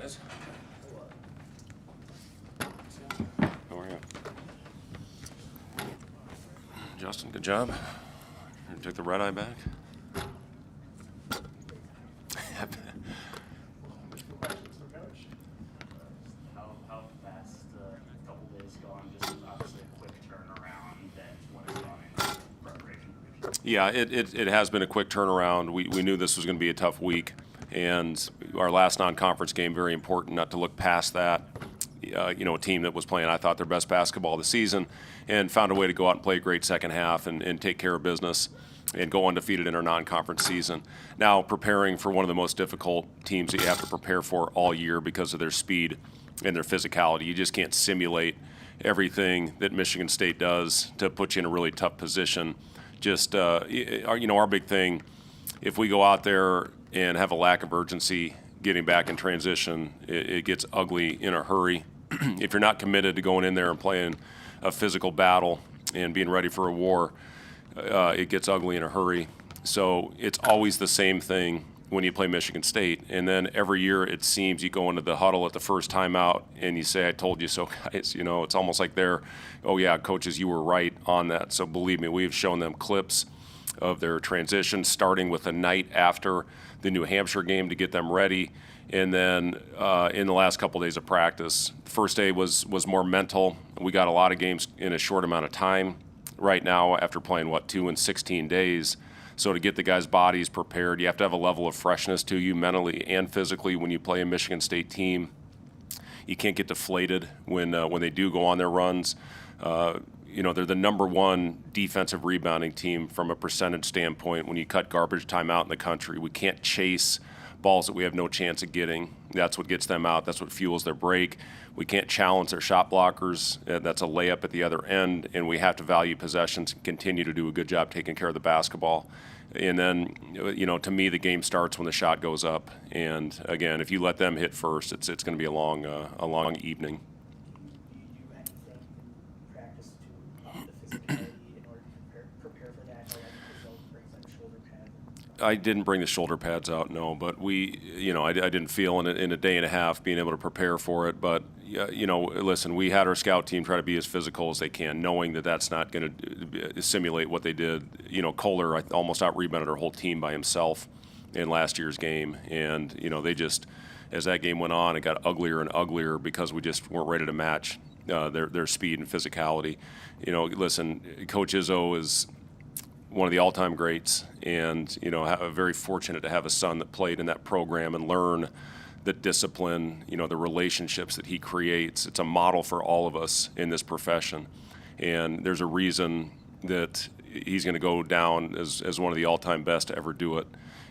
guys. How are you? Justin, good job. You took the red eye back. How fast a couple days gone? Just obviously a quick turnaround and what has gone into preparation. Yeah, it has been a quick turnaround. We knew this was going to be a tough week, and our last non-conference game, very important not to look past that. A team that was playing, I thought, their best basketball of the season and found a way to go out and play a great second half and take care of business and go undefeated in our non-conference season. Now preparing for one of the most difficult teams that you have to prepare for all year because of their speed and their physicality. You just can't simulate everything that Michigan State does to put you in a really tough position. Just, our big thing, if we go out there and have a lack of urgency getting back in transition, it gets ugly in a hurry. If you're not committed to going in there and playing a physical battle and being ready for a war, it gets ugly in a hurry. So it's always the same thing when you play Michigan State. And then every year it seems you go into the huddle at the first time out and you say, I told you so, guys. It's almost like they're, oh, yeah, coaches, you were right on that. So believe me, we've shown them clips of their transition, starting with the night after the New Hampshire game to get them ready. And then in the last couple of days of practice, the first day was more mental. We got a lot of games in a short amount of time right now after playing, 2 in 16 days. So to get the guys' bodies prepared, you have to have a level of freshness to you mentally and physically when you play a Michigan State team. You can't get deflated when they do go on their runs. They're the number one defensive rebounding team from a percentage standpoint when you cut garbage time out in the country. We can't chase balls that we have no chance of getting. That's what gets them out. That's what fuels their break. We can't challenge their shot blockers. That's a layup at the other end, and we have to value possessions and continue to do a good job taking care of the basketball. And then, to me, the game starts when the shot goes up. And again, if you let them hit first, it's going to be a long evening. Do you do anything in practice to up the physicality in order to prepare for that? Like Izzo brings like shoulder pads. I didn't bring the shoulder pads out, no, but I didn't feel in a day and a half being able to prepare for it. But, listen, we had our scout team try to be as physical as they can, knowing that that's not going to simulate what they did. Kohler almost out-rebounded our whole team by himself in last year's game. And, they just, as that game went on, it got uglier and uglier because we just weren't ready to match their speed and physicality. Listen, Coach Izzo is one of the all-time greats, and very fortunate to have a son that played in that program and learn the discipline, the relationships that he creates. It's a model for all of us in this profession, and there's a reason that he's going to go down as one of the all-time best to ever do it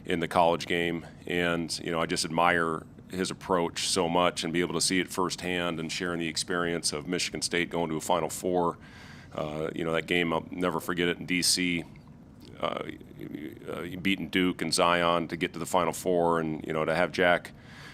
in the college game. And I just admire his approach so much and be able to see it firsthand and sharing the experience of Michigan State going to a Final Four. That game, I'll never forget it in D.C., beating Duke and Zion to get to the Final Four, and to have Jack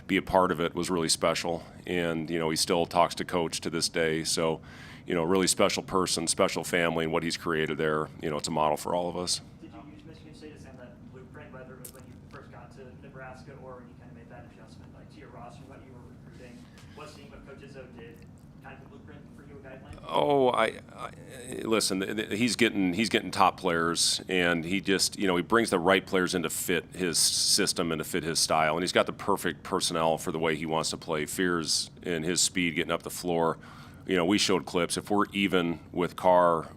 be a part of it was really special. And he still talks to Coach to this day. So, really special person, special family, and what he's created there. It's a model for all of us. Did you use Michigan State as that blueprint, whether it was when you first got to Nebraska or when you kind of made that adjustment, like to your roster, what you were recruiting? Was seeing what Coach Izzo did kind of a blueprint for you, a guideline? Oh, listen. He's getting top players, and he just he brings the right players in to fit his system and to fit his style, and he's got the perfect personnel for the way he wants to play. Fears in his speed getting up the floor. We showed clips. If we're even with Carr,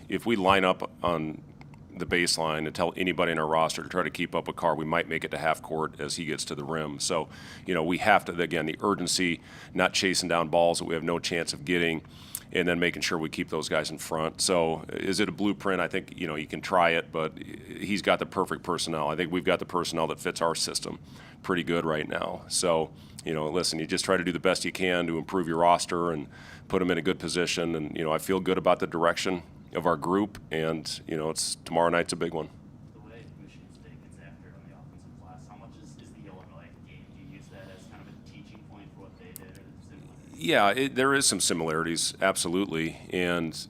if we line up on the baseline and tell anybody in our roster to try to keep up with Carr, we might make it to half court as he gets to the rim. So, we have to, again, the urgency, not chasing down balls that we have no chance of getting, and then making sure we keep those guys in front. So is it a blueprint? I think, you can try it, but he's got the perfect personnel. I think we've got the personnel that fits our system pretty good right now. So, listen, you just try to do the best you can to improve your roster and put them in a good position. And, I feel good about the direction of our group, and, it's tomorrow night's a big one. The way Michigan State gets after it on the offensive glass, how much is the Illinois game? Do you use that as kind of a teaching point for what they did, or similar? Yeah, there is some similarities, absolutely, and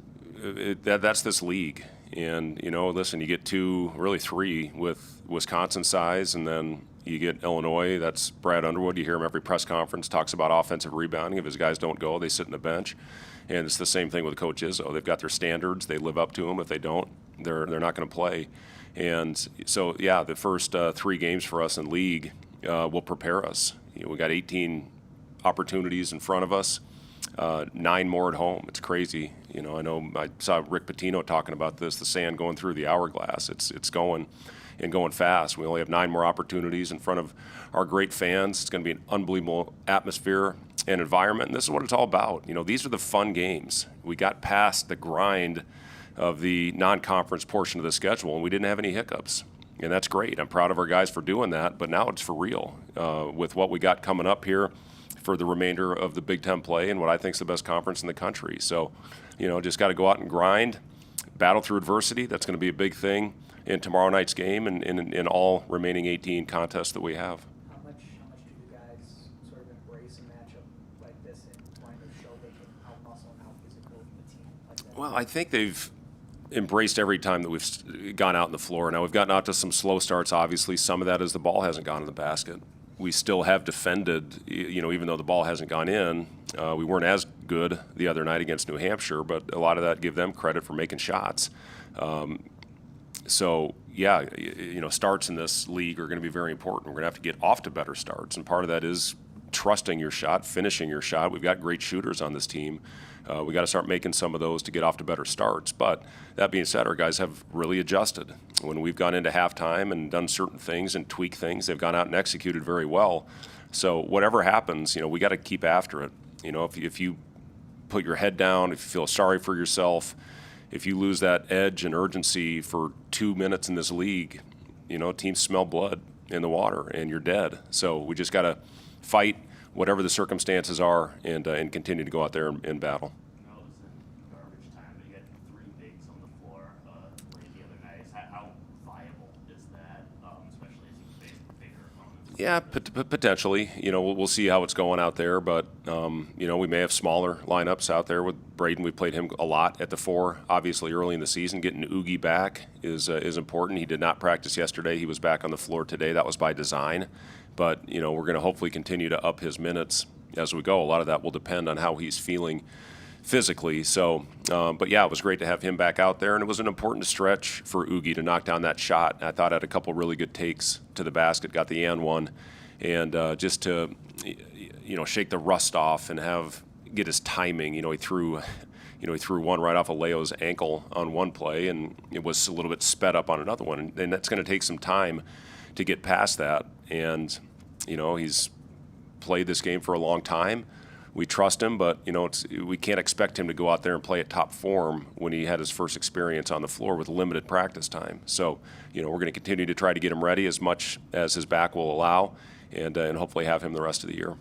that's this league. And, listen, you get 2, really 3 with Wisconsin size, and then you get Illinois. That's Brad Underwood. You hear him every press conference, talks about offensive rebounding. If his guys don't go, they sit in the bench. And it's the same thing with Coach Izzo. They've got their standards. They live up to them. If they don't, they're not going to play. And so, yeah, the first 3 games for us in league will prepare us. We got 18 opportunities in front of us, 9 more at home. It's crazy. I know I saw Rick Pitino talking about this, the sand going through the hourglass. It's going and going fast. We only have 9 more opportunities in front of our great fans. It's going to be an unbelievable atmosphere and environment, and this is what it's all about. These are the fun games. We got past the grind of the non-conference portion of the schedule, and we didn't have any hiccups, and that's great. I'm proud of our guys for doing that, but now it's for real with what we got coming up here for the remainder of the Big Ten play and what I think is the best conference in the country. So, just got to go out and grind, battle through adversity. That's going to be a big thing in tomorrow night's game and in all remaining 18 contests that we have. How much do you guys sort of embrace a matchup like this and kind of show they can out-muscle and out-physical a team like that? Well, I think they've embraced every time that we've gone out on the floor. Now, we've gotten out to some slow starts, obviously. Some of that is the ball hasn't gone in the basket. We still have defended, even though the ball hasn't gone in. We weren't as good the other night against New Hampshire, but a lot of that, give them credit for making shots. So, yeah, starts in this league are going to be very important. We're going to have to get off to better starts, and part of that is trusting your shot, finishing your shot. We've got great shooters on this team. We got to start making some of those to get off to better starts. But that being said, our guys have really adjusted. When we've gone into halftime and done certain things and tweaked things, they've gone out and executed very well. So whatever happens, we got to keep after it. If you put your head down, if you feel sorry for yourself, if you lose that edge and urgency for 2 minutes in this league, teams smell blood in the water and you're dead. So we just got to fight whatever the circumstances are and continue to go out there and battle. I know it was in garbage time, but you had 3 bigs on the floor late the other night. How viable is that, especially as you face bigger opponents? Yeah, potentially. We'll see how it's going out there, but we may have smaller lineups out there with Braden. We've played him a lot at the 4. Obviously, early in the season, getting Oogie back is important. He did not practice yesterday. He was back on the floor today. That was by design. But we're going to hopefully continue to up his minutes as we go. A lot of that will depend on how he's feeling physically. So, but yeah, it was great to have him back out there, and it was an important stretch for Oogie to knock down that shot. I thought I had a couple really good takes to the basket, got the and one, and just to shake the rust off and get his timing. He threw one right off of Leo's ankle on one play, and it was a little bit sped up on another one, and that's going to take some time to get past that. And he's played this game for a long time. We trust him, but we can't expect him to go out there and play at top form when he had his first experience on the floor with limited practice time. So we're going to continue to try to get him ready as much as his back will allow, and hopefully have him the rest of the year.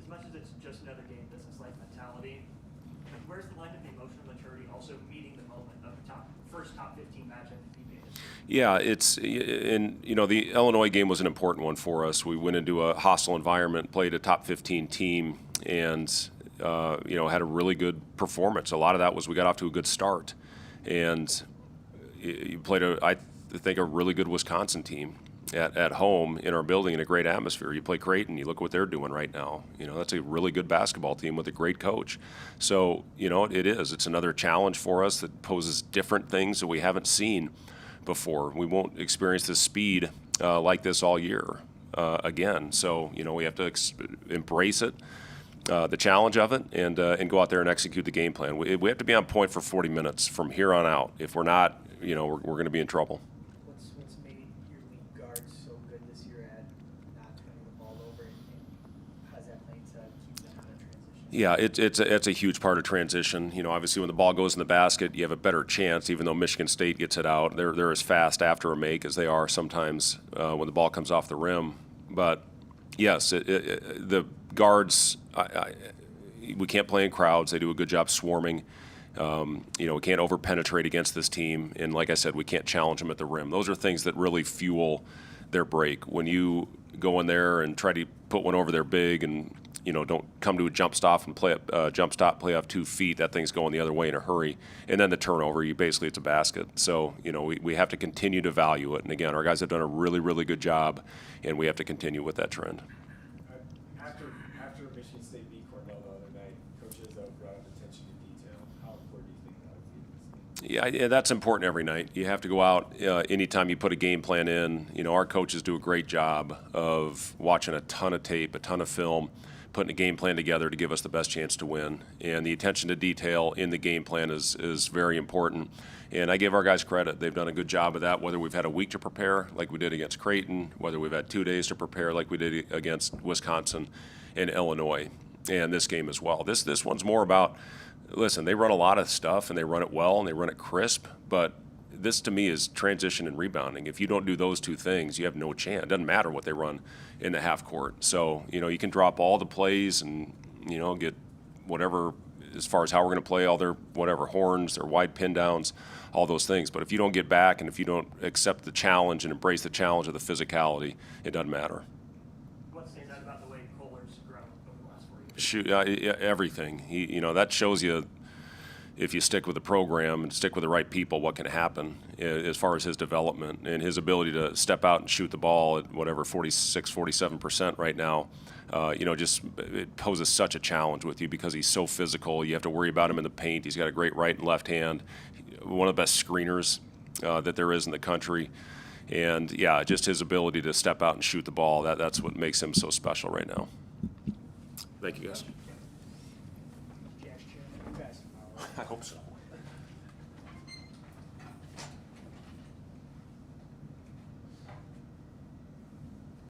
As much as it's just another game, business-like mentality, where's the line of the emotional maturity also meeting the moment of the first top 15 matchup in PBA history? Yeah, the Illinois game was an important one for us. We went into a hostile environment, played a top 15 team, and had a really good performance. A lot of that was we got off to a good start, and you played I think a really good Wisconsin team at home in our building in a great atmosphere. You play Creighton, you look what they're doing right now. That's a really good basketball team with a great coach. So it's another challenge for us that poses different things that we haven't seen before. We won't experience this speed like this all year again. So we have to embrace it, the challenge of it, and go out there and execute the game plan. We have to be on point for 40 minutes from here on out. If we're not, we're going to be in trouble. What's made your league guards so good this year at not turning the ball over, and how's that playing to keep them out of transition? Yeah, it's a huge part of transition. Obviously when the ball goes in the basket, you have a better chance, even though Michigan State gets it out. They're as fast after a make as they are sometimes when the ball comes off the rim. But yes, the guards, we can't play in crowds. They do a good job swarming. We can't over-penetrate against this team. And like I said, we can't challenge them at the rim. Those are things that really fuel their break. When you go in there and try to put one over their big and don't come to a jump stop and play off 2 feet. That thing's going the other way in a hurry. And then the turnover, it's a basket. So, we have to continue to value it. And again, our guys have done a really, really good job, and we have to continue with that trend. After Michigan State beat Cornell the other night, Coach Izzo brought up attention to detail. How important do you think that would be in this game? Yeah, that's important every night. You have to go out anytime you put a game plan in. Our coaches do a great job of watching a ton of tape, a ton of film, putting a game plan together to give us the best chance to win. And the attention to detail in the game plan is very important. And I give our guys credit. They've done a good job of that, whether we've had a week to prepare like we did against Creighton, whether we've had 2 days to prepare like we did against Wisconsin and Illinois, and this game as well. This one's more about, listen, they run a lot of stuff, and they run it well, and they run it crisp, but this to me is transition and rebounding. If you don't do those 2 things, you have no chance. It doesn't matter what they run in the half court. So, you can drop all the plays and, get whatever as far as how we're going to play, all their whatever horns, their wide pin downs, all those things. But if you don't get back and if you don't accept the challenge and embrace the challenge of the physicality, it doesn't matter. What stands out about the way Kohler's grown over the last 4 years? Shoot, everything. That shows you, if you stick with the program and stick with the right people, what can happen as far as his development and his ability to step out and shoot the ball at whatever 46, 47% right now. It poses such a challenge with you because he's so physical. You have to worry about him in the paint. He's got a great right and left hand, one of the best screeners that there is in the country. And, yeah, just his ability to step out and shoot the ball, that's what makes him so special right now. Thank you, guys. Jack's chair, you guys. I hope so.